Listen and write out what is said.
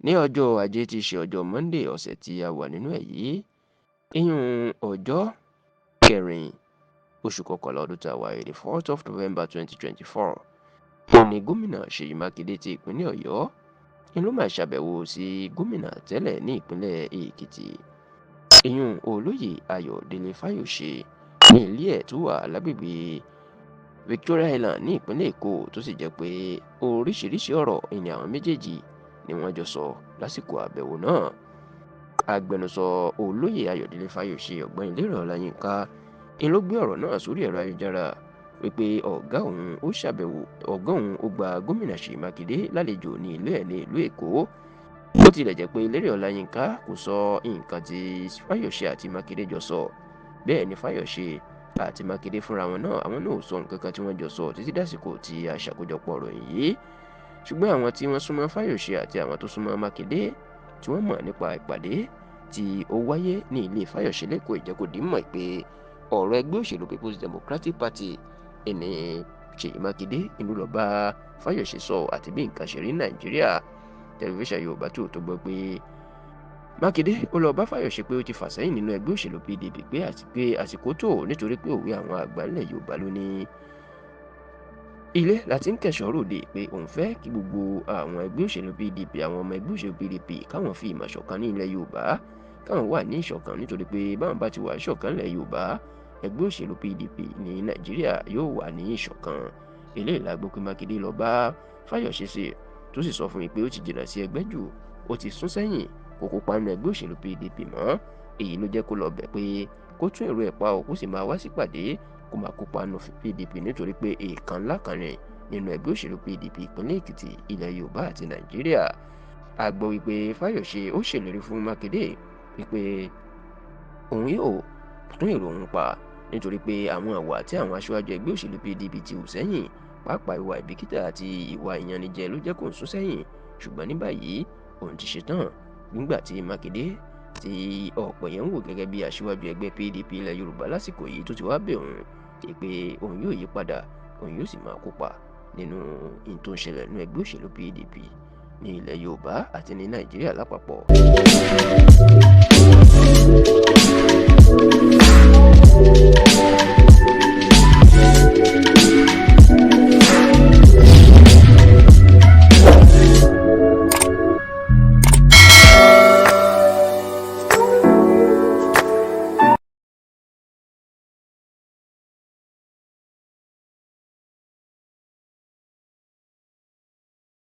ní ọjọ́ ajé tí í ṣe ọjọ́ Monday ọ̀sẹ̀ tí a wà nínú ẹ̀ yìí, ìyún ọjọ́ kẹrin oṣù kọkànlá ọdún tá a wà yìí, the 4th of November 2024, ní gómìnà Ṣèyí Mákindé ti ìpínlẹ̀ Ọ̀yọ́ ló máa ṣàbẹ̀wò sí gómìnà tẹ́lẹ̀ ní ìpínlẹ̀ Èkìtì, ìyún olóyè Ayọ̀délé Fáyòṣe ní ilé ẹ̀ tó wà lágbègbè Victoria Island ní ìpínlẹ̀ Èkó, tó sì jẹ́ pé oríṣiríṣi ọ̀rọ̀ ni àwọn méjèèjì ni wọ́n jọ sọ lásìkò àbẹ̀wò náà. Agbẹnusọ olóyè Ayọ̀délé Fáyòṣe Ọ̀gbẹ́ni Lérè Ọláyínká ló gbé ọ̀rọ̀ náà sórí ẹ̀rọ ayélujára wípé ọ̀gá òun ó gba gómìnà Ṣèyí Mákindé lálejò ní ilé ẹ̀ ní ìlú Èkó. Bó tilẹ̀ jẹ́ pé Lérè Ọláyínká kò sọ nǹkan tí Fáyòṣe àti Mákindé jọ sọ, bẹ́ẹ̀ ni Fáyòṣe àti Mákindé fúnra wọn náà àwọn náà ò sọ nǹkan kan tí wọ́n jọ sọ títí dásìkò tí a ṣàkójọpọ̀ ọ̀rọ̀ yìí. Ṣùgbọ́n àwọn tí wọ́n súnmọ́ Fáyòṣe àti àwọn tó súnmọ́ Mákindé tí wọ́n mọ̀ nípa ìpàdé tí ó wáyé ní ilé Fáyòṣe lẹ́kọ̀ọ́ ìjẹ́kòdì mọ̀ pé ọ̀rọ̀ ẹgbẹ́ òṣèlú People's Democratic Party ẹni Ṣèyí Mákindé inú lọ bá Fáyòṣe sọ àti bí nǹkan ṣe rí Nàìjíríà. Tẹlifíṣàn Yorùbá tó gbọ́ pé Mákindé ó lọ bá Fáyòṣe pé ó ti fà sẹ́yìn nínú ẹgbẹ́ òṣèlú PDP pé àsìkò tó nítorí pé òwe àwọn àgbà ilẹ̀ Yorùbá ló ní ilé láti ń kẹ̀ṣọ́ ròde, pé òun fẹ́ kí gbogbo àwọn ẹgbẹ́ òṣèlú PDP, àwọn ọmọ ẹgbẹ́ òṣèlú PDP káwọn fi ìmọ̀ ṣọ̀kan ní ilẹ̀ Yorùbá, káwọn wà ní ìṣọ̀kan, nítorí pé báwọn bá ti wà ìṣọ̀kan ilẹ̀ Yorùbá, ẹgbẹ́ òṣèlú PDP ní Nàìjíríà yóò wà ní ìṣọ̀kan. Eléyìí la gbọ́ pé Mákindé lọ bá Fáyòṣe sí, tó sì sọ fún mi pé ó ti jìnnà sí ẹgbẹ́ jù, ó ti sún sẹ́yìn, kò kópa nínú ẹgbẹ́ òṣèlú PDP mọ́. Èyí ló jẹ́ kó lọ bẹ̀ pé kó tún èrò ẹ̀ pa ó, kó sì máa wá sípàdé, kó máa kópa nínú PDP, nítorí pé èèkàn ńlá kan rìn nínú ẹgbẹ́ òṣèlú PDP ìpínlẹ̀ Èkìtì, ilẹ̀ Yorùbá àti Nàìjíríà. A gbọ́ wípé Fáyòṣe ó ṣèlérí fún Mákindé wípé òun yóò tún èrò òun pa, nítorí pé àwọn àwà tí àwọn aṣáájú ẹgbẹ́ òṣèlú PDP ti hù sẹ́yìn, pàápàá ìwà ìbìkítà àti ìwà ìyanijẹ ló jẹ́ kó ń sún sẹ́yìn. Ṣùgbọ́n ní báyìí òun ti ṣetán, nígbà tí Mákindé tí ọ̀pọ̀ yẹn ń wò gẹ́gẹ́ bí aṣíwájú ẹgbẹ́ PDP ilẹ̀ Yorùbá lásìkò yìí tó ti wá bẹ̀ òun pé òun yóò yí padà, òun yóò sì máa kópa nínú ohun tó ń ṣẹlẹ̀ nínú ẹgbẹ́ òṣèlú PDP ní ilẹ̀ Yorùbá àti ní Nàìjíríà lápapọ̀.